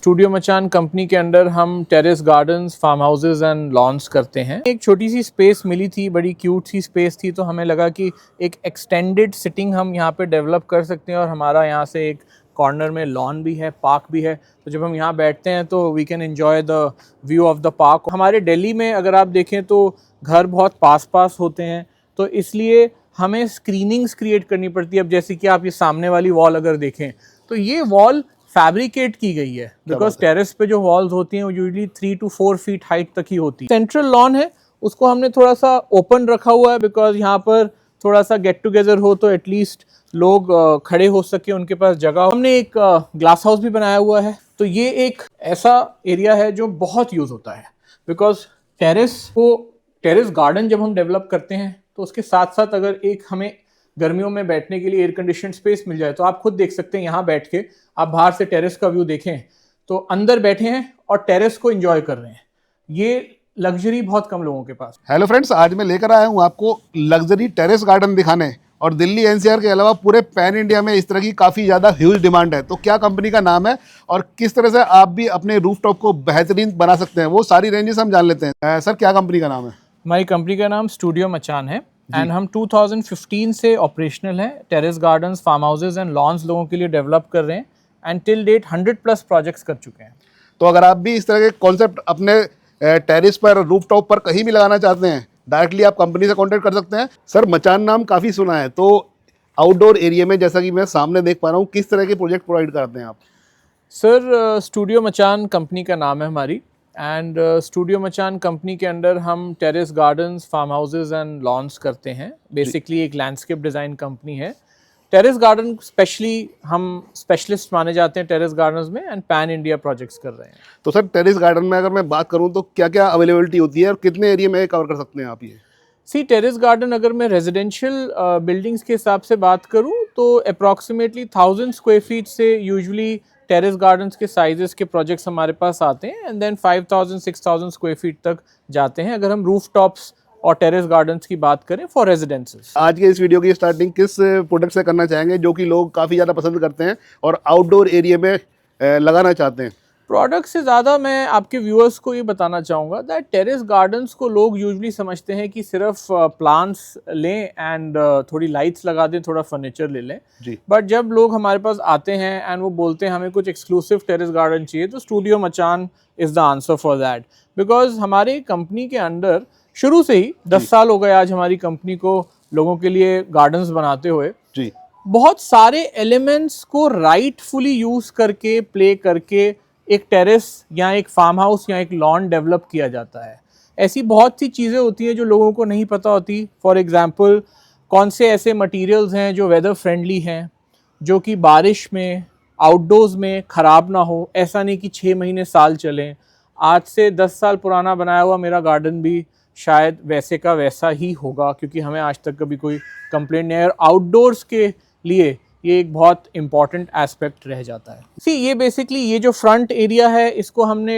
Studio Machaan company के under हम terrace gardens, farm houses and lawns करते हैं। एक छोटी सी स्पेस मिली थी, बड़ी क्यूट सी स्पेस थी, तो हमें लगा कि एक एक्सटेंडेड सिटिंग हम यहाँ पे डेवलप कर सकते हैं। और हमारा यहाँ से एक कॉर्नर में लॉन भी है, पार्क भी है, तो जब हम यहाँ बैठते हैं तो we can enjoy the view of the park. हमारे दिल्ली में अगर आप देखें तो घर बहुत पास पास होते हैं, तो इसलिए हमें स्क्रीनिंग्स क्रिएट करनी पड़ती है। अब जैसे कि आप ये सामने वाली वॉल अगर देखें तो ये वॉल फैब्रिकेट की गई है, बिकॉज टेरेस पे जो वॉल्स होती हैं वो यूजुअली 3 to 4 फीट हाइट तक ही होती है। सेंट्रल लॉन है, उसको हमने थोड़ा सा ओपन रखा हुआ है, बिकॉज यहाँ पर थोड़ा सा गेट टुगेदर हो तो एटलीस्ट लोग खड़े हो सके, उनके पास जगह हो। हमने एक ग्लास हाउस भी बनाया हुआ है, तो ये एक ऐसा एरिया है जो बहुत यूज होता है, बिकॉज टेरेस गार्डन जब हम डेवलप करते हैं तो उसके साथ साथ अगर एक हमें गर्मियों में बैठने के लिए एयर कंडीशन स्पेस मिल जाए, तो आप खुद देख सकते हैं यहाँ बैठ के आप बाहर से टेरेस का व्यू देखें तो अंदर बैठे हैं और टेरेस को एंजॉय कर रहे हैं। ये लग्जरी बहुत कम लोगों के पास। हेलो फ्रेंड्स, आज मैं लेकर आया हूँ आपको लग्जरी टेरेस गार्डन दिखाने, और दिल्ली एनसीआर के अलावा पूरे पैन इंडिया में इस तरह की काफ़ी ज़्यादा ह्यूज डिमांड है। तो क्या कंपनी का नाम है और किस तरह से आप भी अपने रूफटॉप को बेहतरीन बना सकते हैं, वो सारी रेंजेस हम जान लेते हैं। सर, क्या कंपनी का नाम है? हमारी कंपनी का नाम स्टूडियो मचान है एंड हम 2015 से ऑपरेशनल हैं। Terrace gardens, farm houses and lawns लोगों के लिए डेवलप कर रहे हैं एंड टिल डेट 100+ प्रोजेक्ट्स कर चुके हैं। तो अगर आप भी इस तरह के कॉन्सेप्ट अपने टेरेस पर, रूफटॉप पर कहीं भी लगाना चाहते हैं, डायरेक्टली आप कंपनी से कांटेक्ट कर सकते हैं। सर, मचान नाम काफ़ी सुना है, तो आउटडोर एरिया में जैसा कि मैं सामने देख पा रहा हूँ, किस तरह के प्रोजेक्ट प्रोवाइड करते हैं आप? सर, स्टूडियो मचान कंपनी का नाम है हमारी, एंड स्टूडियो मचान कंपनी के अंडर हम terrace gardens, farm houses and lawns करते हैं। बेसिकली एक लैंडस्केप डिज़ाइन कंपनी है। टेरेस गार्डन स्पेशली हम स्पेशलिस्ट माने जाते हैं टेरेस गार्डन्स में, एंड पैन इंडिया प्रोजेक्ट्स कर रहे हैं। तो सर, टेरेस गार्डन में अगर मैं बात करूँ तो क्या क्या अवेलेबिलिटी होती है और कितने एरिया में कवर कर सकते हैं आप ये? टेरेस गार्डन अगर मैं रेजिडेंशियल बिल्डिंग्स के हिसाब से बात करूं तो अप्रॉक्सीमेटली 1000 स्क्वायर फीट से यूजुअली टेरेस गार्डन्स के साइजेस के प्रोजेक्ट्स हमारे पास आते हैं, एंड देन 5000-6000 स्क्वायर फीट तक जाते हैं अगर हम रूफ टॉप्स और टेरेस गार्डन्स की बात करें फॉर रेजिडेंसेस। आज के इस वीडियो की स्टार्टिंग किस प्रोडक्ट से करना चाहेंगे जो कि लोग काफ़ी ज़्यादा पसंद करते हैं और आउटडोर एरिया में लगाना चाहते हैं? प्रोडक्ट से ज़्यादा मैं आपके व्यूअर्स को ये बताना चाहूँगा दैट टेरेस गार्डन्स को लोग यूजुअली समझते हैं कि सिर्फ प्लांट्स लें एंड थोड़ी लाइट्स लगा दें, थोड़ा फर्नीचर ले लें जी। बट जब लोग हमारे पास आते हैं एंड वो बोलते हैं हमें कुछ एक्सक्लूसिव टेरेस गार्डन चाहिए, तो स्टूडियो मचान is the answer for that. Because हमारे कंपनी के अंडर शुरू से ही 10 साल हो गए आज हमारी कंपनी को लोगों के लिए गार्डन्स बनाते हुए। जी। बहुत सारे एलिमेंट्स को राइटफुली यूज़ करके, प्ले करके एक टेरेस या एक फार्म हाउस या एक लॉन डेवलप किया जाता है। ऐसी बहुत सी चीज़ें होती हैं जो लोगों को नहीं पता होती। फॉर एग्जांपल, कौन से ऐसे मटेरियल्स हैं जो वेदर फ्रेंडली हैं, जो कि बारिश में, आउटडोर्स में ख़राब ना हो। ऐसा नहीं कि 6 महीने साल चलें। आज से 10 साल पुराना बनाया हुआ मेरा गार्डन भी शायद वैसे का वैसा ही होगा, क्योंकि हमें आज तक कभी कोई कंप्लेंट नहीं है। और आउटडोर्स के लिए ये एक बहुत इंपॉर्टेंट एस्पेक्ट रह जाता है। ये बेसिकली ये जो फ्रंट एरिया है इसको हमने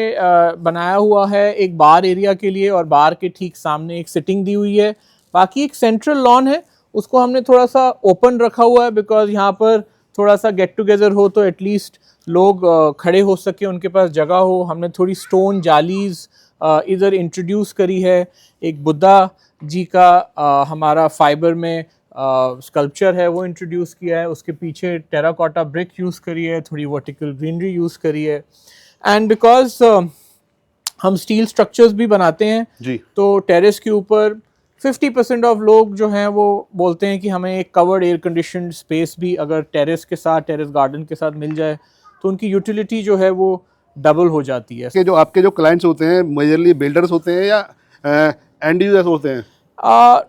बनाया हुआ है एक बार एरिया के लिए, और बार के ठीक सामने एक सिटिंग दी हुई है। बाकी एक सेंट्रल लॉन है, उसको हमने थोड़ा सा ओपन रखा हुआ है, बिकॉज यहाँ पर थोड़ा सा गेट टुगेदर हो तो एटलीस्ट लोग खड़े हो सके, उनके पास जगह हो। हमने थोड़ी स्टोन जालीज इधर इंट्रोड्यूस करी है। एक बुद्धा जी का हमारा फाइबर में स्कल्पचर है वो इंट्रोड्यूस किया है। उसके पीछे टेराकोटा ब्रिक यूज़ करी है, थोड़ी वर्टिकल ग्रीनरी यूज़ करी है। एंड बिकॉज हम स्टील स्ट्रक्चर्स भी बनाते हैं जी, तो टेरेस के ऊपर 50% ऑफ लोग जो हैं वो बोलते हैं कि हमें एक कवर्ड एयर कंडीशन स्पेस भी अगर टेरेस के साथ, टेरेस गार्डन के साथ मिल जाए तो उनकी यूटिलिटी जो है वो डबल हो जाती है। कि जो आपके जो क्लाइंट्स होते हैं मेजरली बिल्डर्स होते हैं या एंड यूजर्स होते हैं?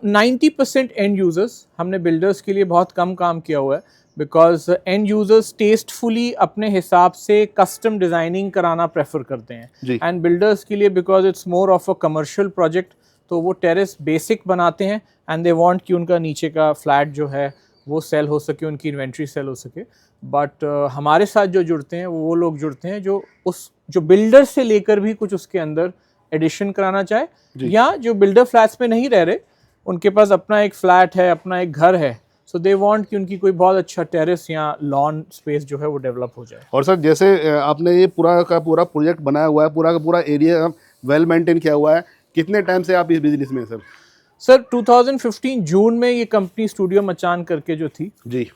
90% एंड यूज़र्स। हमने बिल्डर्स के लिए बहुत कम काम किया हुआ है, बिकॉज एंड यूज़र्स टेस्टफुली अपने हिसाब से कस्टम डिज़ाइनिंग कराना प्रेफर करते हैं। एंड बिल्डर्स के लिए because it's more of a commercial project, तो वो टेरेस बेसिक बनाते हैं एंड दे वांट कि उनका नीचे का फ्लैट जो है वो सेल हो सके, उनकी इन्वेंट्री सेल हो सके। बट हमारे साथ जो जुड़ते हैं वो लोग जुड़ते हैं जो बिल्डर से लेकर भी कुछ उसके अंदर एडिशन कराना चाहे, या जो बिल्डर फ्लैट्स में नहीं रह रहे, उनके पास अपना एक फ्लैट है, अपना एक घर है, सो दे वांट कि उनकी कोई बहुत अच्छा टेरेस या लॉन स्पेस जो है वो डेवलप हो जाए। और सर जैसे आपने ये पूरा का पूरा प्रोजेक्ट बनाया हुआ है, पूरा का पूरा एरिया वेल मेंटेन किया हुआ है, कितने टाइम से आप इस बिजनेस में हैं सर? सर 2015 जून में ये कंपनी स्टूडियो मचान करके जो थी जी,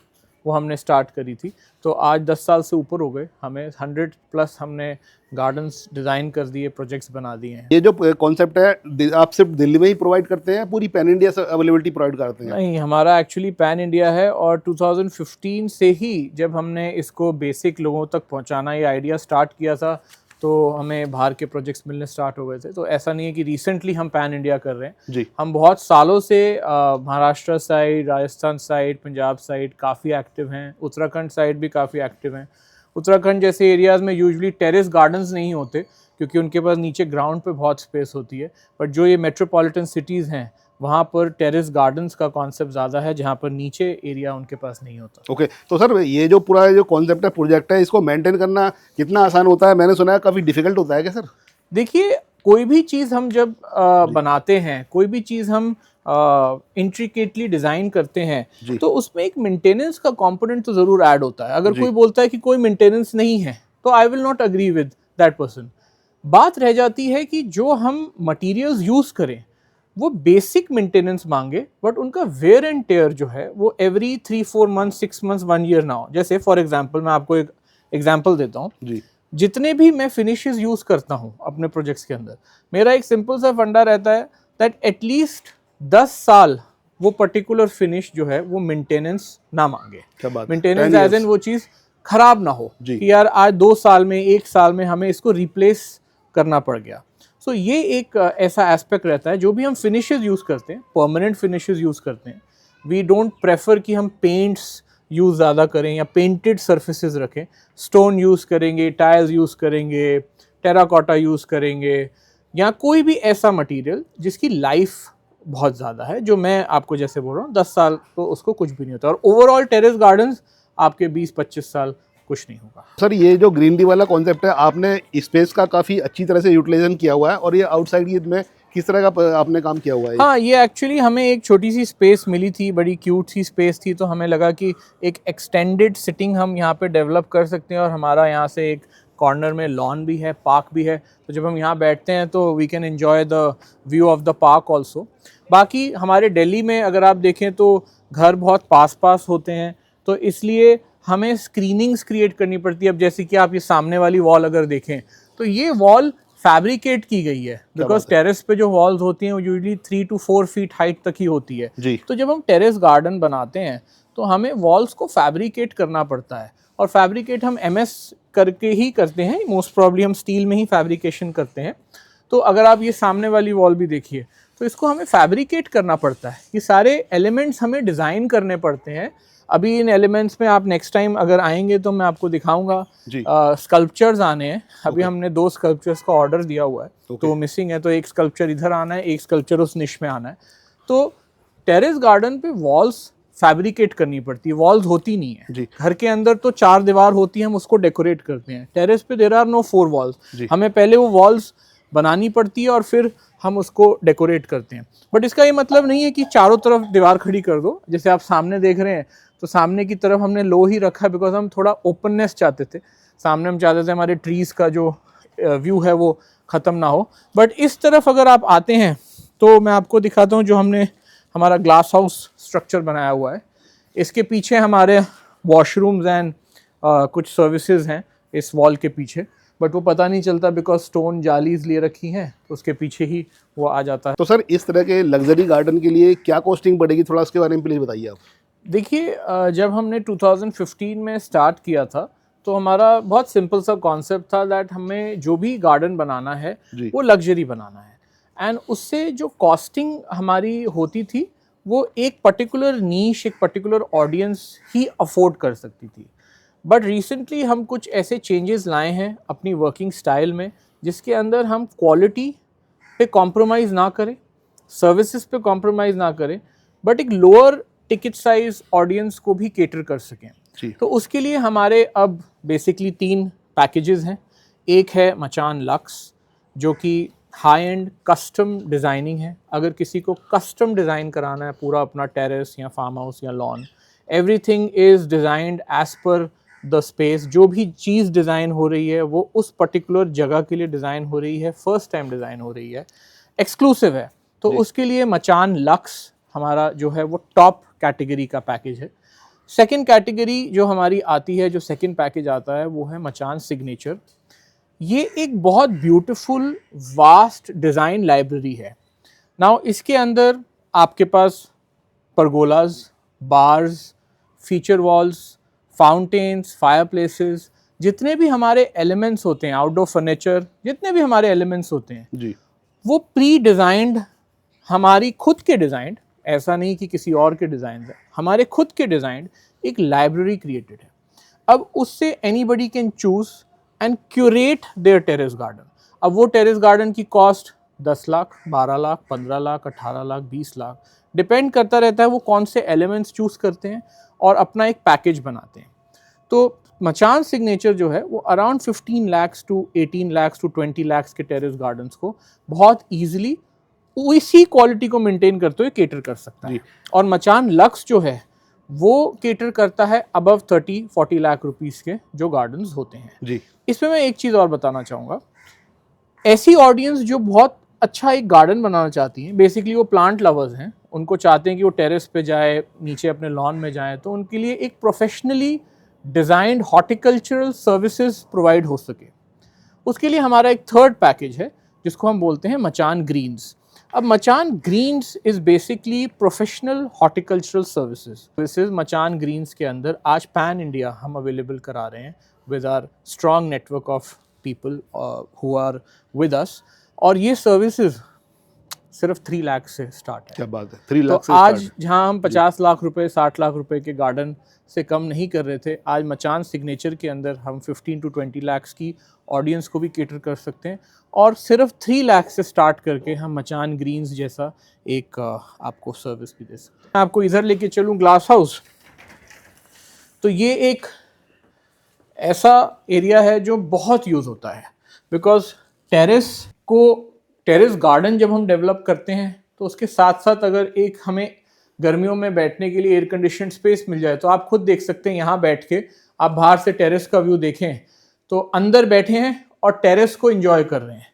वो हमने स्टार्ट करी थी। तो आज 10 साल से ऊपर हो गए, हमें 100 प्लस हमने गार्डन्स डिज़ाइन कर दिए, प्रोजेक्ट्स बना दिए हैं। ये जो कॉन्सेप्ट है आप सिर्फ दिल्ली में ही प्रोवाइड करते हैं, पूरी पैन इंडिया से अवेलेबिलिटी प्रोवाइड करते हैं? नहीं, हमारा एक्चुअली पैन इंडिया है और 2015 से ही जब हमने इसको बेसिक लोगों तक पहुंचाना ये आइडिया स्टार्ट किया था तो हमें बाहर के प्रोजेक्ट्स मिलने स्टार्ट हो गए थे। तो ऐसा नहीं है कि रिसेंटली हम पैन इंडिया कर रहे हैं जी, हम बहुत सालों से Maharashtra side, Rajasthan side, Punjab side काफ़ी एक्टिव हैं, उत्तराखंड साइड भी काफ़ी एक्टिव हैं। उत्तराखंड जैसे एरियाज़ में यूजुअली टेरेस गार्डन्स नहीं होते क्योंकि उनके पास नीचे ग्राउंड पे बहुत स्पेस होती है, बट जो ये मेट्रोपॉलिटन सिटीज़ हैं वहाँ पर टेरेस गार्डन्स का कॉन्सेप्ट ज़्यादा है जहाँ पर नीचे एरिया उनके पास नहीं होता। ओके। तो सर ये जो पूरा जो कॉन्सेप्ट है, प्रोजेक्ट है, इसको मेंटेन करना कितना आसान होता है? मैंने सुना है काफ़ी डिफिकल्ट होता है क्या सर? देखिए, कोई भी चीज़ हम जब बनाते हैं, कोई भी चीज़ हम इंट्रिकेटली डिज़ाइन करते हैं तो उसमें एक मेंटेनेंस का कंपोनेंट तो ज़रूर ऐड होता है। अगर कोई बोलता है कि कोई मेंटेनेंस नहीं है तो I will not agree with that person. बात रह जाती है कि जो हम मटेरियल्स यूज़ करें वो बेसिक मेंटेनेंस मांगे, बट उनका वेयर एंड टेयर जो है वो एवरी 3-4 मंथ, 6 मंथ्स, 1 ईयर ना हो। जैसे फॉर एग्जांपल मैं आपको एक एग्जांपल देता हूँ। जी, जितने भी मैं फिनिशेस यूज़ करता हूँ अपने प्रोजेक्ट्स के अंदर, मेरा एक सिंपल सा फंडा रहता है दैट एटलीस्ट 10 साल वो पर्टिकुलर फिनिश जो है वो मेंटेनेंस ना मांगे। क्या बात है। Maintenance 10 as an years। वो चीज़ खराब ना हो जी। कि यार आज 2 साल में, 1 साल में हमें इसको रिप्लेस करना पड़ गया। सो ये एक ऐसा एस्पेक्ट रहता है। जो भी हम फिनिशेस यूज़ करते हैं, परमानेंट फिनिशेस यूज़ करते हैं, वी डोंट प्रेफर कि हम पेंट्स यूज़ ज़्यादा करें या पेंटेड सर्फेसेस रखें। स्टोन यूज़ करेंगे, टाइल्स यूज़ करेंगे, टेराकोटा यूज़ करेंगे या कोई भी ऐसा मटेरियल जिसकी लाइफ बहुत ज़्यादा है। जो मैं आपको जैसे बोल रहा हूँ 10 साल तो उसको कुछ भी नहीं होता, और ओवरऑल टेरेस गार्डन्स आपके 20-25 साल कुछ नहीं होगा। सर ये जो ग्रीनरी वाला कॉन्सेप्ट है, आपने स्पेस का काफ़ी अच्छी तरह से यूटिलाइजेशन किया हुआ है, और ये आउटसाइड में किस तरह का आपने काम किया हुआ है? हाँ, ये एक्चुअली हमें एक छोटी सी स्पेस मिली थी, बड़ी क्यूट सी स्पेस थी, तो हमें लगा कि एक एक्सटेंडेड सिटिंग हम यहाँ पे डेवलप कर सकते हैं, और हमारा यहाँ से एक कॉर्नर में लॉन भी है, पार्क भी है, तो जब हम यहाँ बैठते हैं तो we can enjoy the view of the park also. बाकी हमारे दिल्ली में अगर आप देखें तो घर बहुत पास पास होते हैं, तो इसलिए हमें स्क्रीनिंग्स क्रिएट करनी पड़ती है। अब जैसे कि आप ये सामने वाली वॉल अगर देखें तो ये वॉल फैब्रिकेट की गई है, बिकॉज टेरेस पे जो वॉल्स होती हैं वो यूजुअली 3 to 4 फीट हाइट तक ही होती है जी। तो जब हम टेरेस गार्डन बनाते हैं तो हमें वॉल्स को फैब्रिकेट करना पड़ता है, और फैब्रिकेट हम एमएस करके ही करते हैं, मोस्ट प्रॉब्ली हम स्टील में ही फैब्रिकेशन करते हैं। तो अगर आप ये सामने वाली वॉल भी देखिए तो इसको हमें फैब्रिकेट करना पड़ता है, ये सारे एलिमेंट्स हमें डिज़ाइन करने पड़ते हैं। अभी इन एलिमेंट्स में आप नेक्स्ट टाइम अगर आएंगे तो मैं आपको दिखाऊंगा, स्कल्पचर्स आने हैं। अभी हमने 2 स्कल्पचर्स का ऑर्डर दिया हुआ है, तो वो मिसिंग है, तो एक स्कल्पचर इधर आना है, एक स्कल्पचर उस निश में आना है। तो टेरेस गार्डन पे वॉल्स फैब्रिकेट करनी पड़ती है, वॉल्स होती नहीं है। घर के अंदर तो 4 दीवार होती है, हम उसको डेकोरेट करते हैं। टेरेस पे देयर आर नो 4 वॉल्स, हमें पहले वो वॉल्स बनानी पड़ती है और फिर हम उसको डेकोरेट करते हैं। बट इसका ये मतलब नहीं है कि चारों तरफ दीवार खड़ी कर दो। जैसे आप सामने देख रहे हैं तो सामने की तरफ हमने लो ही रखा है, बिकॉज हम थोड़ा ओपननेस चाहते थे। सामने हम चाहते थे हमारे ट्रीज़ का जो व्यू है वो ख़त्म ना हो। बट इस तरफ अगर आप आते हैं तो मैं आपको दिखाता हूँ जो हमने हमारा ग्लास हाउस स्ट्रक्चर बनाया हुआ है। इसके पीछे हमारे वॉशरूम्स एंड कुछ सर्विसेज हैं इस वॉल के पीछे, बट वो पता नहीं चलता बिकॉज स्टोन जालीज लिए रखी हैं, तो उसके पीछे ही वो आ जाता है। तो सर इस तरह के लग्जरी गार्डन के लिए क्या कॉस्टिंग पड़ेगी, थोड़ा उसके बारे में प्लीज़ बताइए आप। देखिए, जब हमने 2015 में स्टार्ट किया था तो हमारा बहुत सिंपल सा कॉन्सेप्ट था दैट हमें जो भी गार्डन बनाना है वो लग्जरी बनाना है, एंड उससे जो कॉस्टिंग हमारी होती थी वो एक पर्टिकुलर नीश, एक पर्टिकुलर ऑडियंस ही अफोर्ड कर सकती थी। बट रिसेंटली हम कुछ ऐसे चेंजेस लाए हैं अपनी वर्किंग स्टाइल में जिसके अंदर हम क्वालिटी पे कॉम्प्रोमाइज़ ना करें, सर्विसेज पे कॉम्प्रोमाइज़ ना करें, बट एक लोअर टिकट साइज ऑडियंस को भी केटर कर सकें। तो उसके लिए हमारे अब बेसिकली 3 पैकेजेस हैं। एक है मचान लक्स जो कि हाई एंड कस्टम डिज़ाइनिंग है, अगर किसी को कस्टम डिज़ाइन कराना है पूरा अपना टेरेस या फार्म हाउस या lawn, everything is designed as per the space. जो भी चीज़ डिज़ाइन हो रही है वो उस पर्टिकुलर जगह के लिए डिज़ाइन हो रही है, फर्स्ट टाइम डिज़ाइन हो रही है, एक्सक्लूसिव है। तो उसके लिए मचान लक्स हमारा जो है वो टॉप कैटेगरी का पैकेज है। सेकंड कैटेगरी जो हमारी आती है, जो सेकंड पैकेज आता है, वो है मचान सिग्नेचर। ये एक बहुत ब्यूटीफुल वास्ट डिज़ाइन लाइब्रेरी है। नाउ इसके अंदर आपके पास pergolas, bars, feature walls, fountains, fire places, जितने भी हमारे एलिमेंट्स होते हैं, आउटडोर फर्नीचर, जितने भी हमारे एलिमेंट्स होते हैं जी, वो प्री डिज़ाइंड, हमारी खुद के डिज़ाइंड, ऐसा नहीं कि किसी और के डिज़ाइन है, हमारे खुद के डिज़ाइंड एक लाइब्रेरी क्रिएटेड है। अब उससे anybody can choose and curate their terrace garden. अब वो टेरेस गार्डन की कॉस्ट 10 लाख, 12 लाख, 15 लाख, 18 लाख, 20 लाख डिपेंड करता रहता है वो कौन से एलिमेंट्स चूज करते हैं और अपना एक पैकेज बनाते हैं। तो मचान सिग्नेचर जो है वो around 15 lakhs to 18 lakhs to 20 lakhs के टेरेस गार्डन्स को बहुत ईजिली इसी क्वालिटी को मेंटेन करते हुए केटर कर सकता है। और मचान लक्स जो है वो केटर करता है अबव 30-40 लाख रुपीस के जो गार्डन्स होते हैं जी। इसमें मैं एक चीज़ और बताना चाहूँगा, ऐसी ऑडियंस जो बहुत अच्छा एक गार्डन बनाना चाहती है, बेसिकली वो प्लांट लवर्स हैं, उनको चाहते हैं कि वो टेरेस पे जाए, नीचे अपने लॉन में जाए, तो उनके लिए एक professionally designed horticultural services provide हो सके, उसके लिए हमारा एक थर्ड पैकेज है जिसको हम बोलते हैं मचान ग्रीन्स। अब Machaan greens is basically professional horticultural services. Machaan greens के अंदर आज पैन इंडिया हम अवेलेबल करा रहे हैं with our strong network of people who are with us, और ये सर्विसेज सिर्फ 3 लाख से स्टार्ट है। क्या बात है, 3 लाख तो से आज start। जहां हम 50 लाख रुपए, 60 लाख रुपए के गार्डन से कम नहीं कर रहे थे, आज मचान सिग्नेचर के अंदर हम 15 to 20 लाख की ऑडियंस को भी केटर कर सकते हैं, और सिर्फ 3 लाख से स्टार्ट करके हम मचान ग्रीन्स जैसा एक आपको सर्विस भी दे सकते हैं। मैं आपको इधर लेके चलूँ ग्लास हाउस, तो ये एक ऐसा एरिया है जो बहुत यूज़ होता है, बिकॉज टेरेस गार्डन जब हम डेवलप करते हैं तो उसके साथ साथ अगर एक हमें गर्मियों में बैठने के लिए एयर कंडीशन स्पेस मिल जाए, तो आप खुद देख सकते हैं यहाँ बैठ के आप बाहर से टेरेस का व्यू देखें तो अंदर बैठे हैं और टेरेस को एंजॉय कर रहे हैं।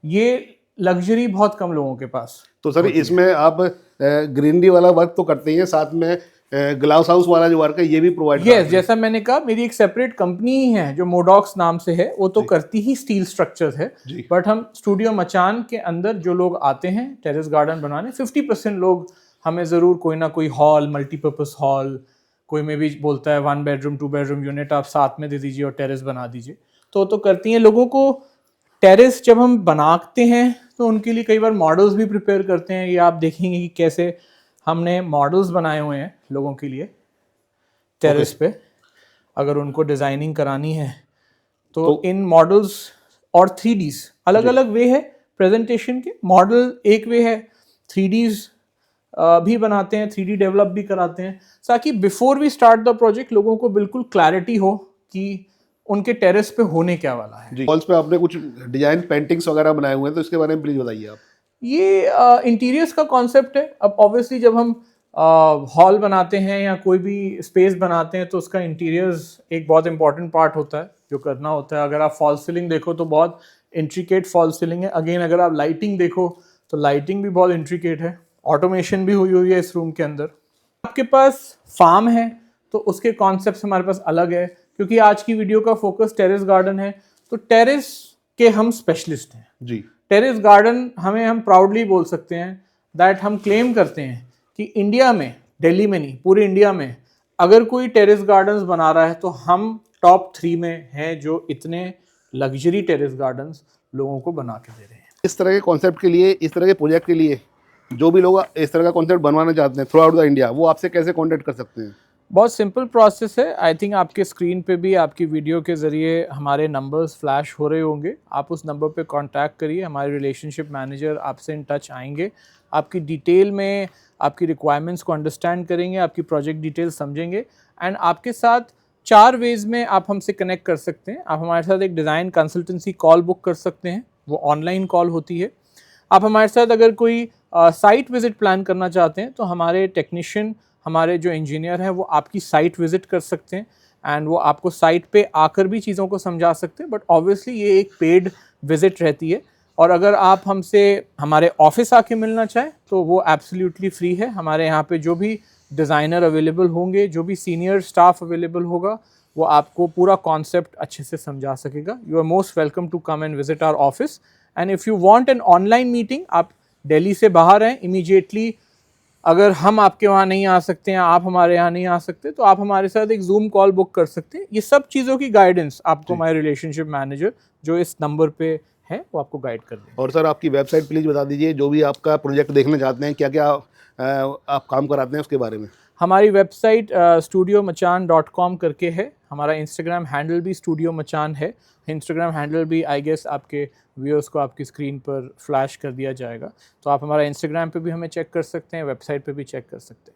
ये लग्जरी बहुत कम लोगों के पास। तो सर इसमें आप ग्रीनरी वाला वर्क तो करते ही हैं, साथ में ग्लास हाउस वाला जो वर्क है ये भी प्रोवाइड यस, जैसा मैंने कहा मेरी एक सेपरेट कंपनी ही है जो मोडॉक्स नाम से है, वो तो करती ही स्टील स्ट्रक्चर्स है, बट हम स्टूडियो मचान के अंदर जो लोग आते हैं टेरेस गार्डन बनाने, 50% लोग हमें ज़रूर कोई ना कोई हॉल, मल्टीपर्पज़ हॉल, कोई में भी बोलता है 1 bedroom 2 bedroom यूनिट आप साथ में दे दीजिए और टेरेस बना दीजिए, तो करती हैं। लोगों को टेरेस जब हम बनाते हैं तो उनके लिए कई बार मॉडल्स भी प्रिपेयर करते हैं। ये आप देखेंगे कि कैसे हमने मॉडल्स बनाए हुए हैं लोगों के लिए टेरेस पे, अगर उनको डिज़ाइनिंग करानी है तो इन मॉडल्स और 3Ds अलग अलग वे है प्रेजेंटेशन के। मॉडल एक वे है, 3Ds भी बनाते हैं, 3D डेवलप भी कराते हैं, ताकि before we start the project लोगों को बिल्कुल क्लैरिटी हो कि उनके टेरेस पे होने क्या वाला है। जी, वॉल्स पे आपने कुछ डिजाइन पेंटिंग्स वगैरह बनाए हुए हैं, तो इसके बारे में प्लीज बताइए आप। ये इंटीरियर्स का कॉन्सेप्ट है। अब ऑब्वियसली जब हम हॉल बनाते हैं या कोई भी स्पेस बनाते हैं तो उसका इंटीरियर्स एक बहुत इंपॉर्टेंट पार्ट होता है जो करना होता है। अगर आप फॉल सीलिंग देखो तो बहुत इंट्रिकेट फॉल सीलिंग है। अगेन अगर आप लाइटिंग देखो तो लाइटिंग भी बहुत इंट्रिकेट है। ऑटोमेशन भी हुई है इस रूम के अंदर। आपके पास फार्म है तो उसके कॉन्सेप्ट हमारे पास अलग है, क्योंकि आज की वीडियो का फोकस टेरेस गार्डन है, तो टेरेस के हम स्पेशलिस्ट हैं जी। टेरेस गार्डन हम प्राउडली बोल सकते हैं दैट हम क्लेम करते हैं कि इंडिया में, दिल्ली में नहीं पूरे इंडिया में अगर कोई टेरेस गार्डन्स बना रहा है तो हम टॉप 3 में हैं जो इतने लग्जरी टेरेस गार्डन्स लोगों को बना के दे रहे हैं। इस तरह के कॉन्सेप्ट के लिए, इस तरह के प्रोजेक्ट के लिए जो भी लोग इस तरह का कॉन्सेप्ट बनवाना चाहते हैं थ्रू आउट द इंडिया, वो आपसे कैसे कॉन्टेक्ट कर सकते हैं? बहुत सिंपल प्रोसेस है। आई थिंक आपके स्क्रीन पे भी आपकी वीडियो के ज़रिए हमारे नंबर्स फ्लैश हो रहे होंगे। आप उस नंबर पे कांटेक्ट करिए, हमारे रिलेशनशिप मैनेजर आपसे इन टच आएंगे, आपकी डिटेल में आपकी रिक्वायरमेंट्स को अंडरस्टैंड करेंगे, आपकी प्रोजेक्ट डिटेल समझेंगे एंड आपके साथ 4 वेज़ में आप हमसे कनेक्ट कर सकते हैं। आप हमारे साथ एक डिज़ाइन कंसल्टेंसी कॉल बुक कर सकते हैं, वो ऑनलाइन कॉल होती है। आप हमारे साथ अगर कोई साइट विज़िट प्लान करना चाहते हैं तो हमारे टेक्नीशियन हमारे जो इंजीनियर हैं वो आपकी साइट विजिट कर सकते हैं एंड वो आपको साइट पे आकर भी चीज़ों को समझा सकते हैं, बट ऑब्वियसली ये एक पेड विजिट रहती है। और अगर आप हमसे हमारे ऑफिस आके मिलना चाहें तो वो एब्सोल्युटली फ्री है। हमारे यहाँ पे जो भी डिज़ाइनर अवेलेबल होंगे, जो भी सीनियर स्टाफ अवेलेबल होगा, वो आपको पूरा कॉन्सेप्ट अच्छे से समझा सकेगा। You are most welcome to come and visit our office. And if you want an online meeting, आप दिल्ली से बाहर हैं इमीडिएटली, अगर हम आपके वहाँ नहीं आ सकते हैं, आप हमारे यहाँ नहीं आ सकते, तो आप हमारे साथ एक जूम कॉल बुक कर सकते हैं। ये सब चीज़ों की गाइडेंस आपको माय रिलेशनशिप मैनेजर जो इस नंबर पे है वो आपको गाइड कर देंगे। और सर आपकी वेबसाइट प्लीज़ बता दीजिए, जो भी आपका प्रोजेक्ट देखना चाहते हैं, क्या क्या आप काम कराते हैं उसके बारे में। हमारी वेबसाइट studiomachan.com करके है। हमारा इंस्टाग्राम हैंडल भी स्टूडियो मचान है। इंस्टाग्राम हैंडल भी आई गेस आपके व्यूअर्स को आपकी स्क्रीन पर फ्लैश कर दिया जाएगा, तो आप हमारा इंस्टाग्राम पे भी हमें चेक कर सकते हैं, वेबसाइट पे भी चेक कर सकते हैं।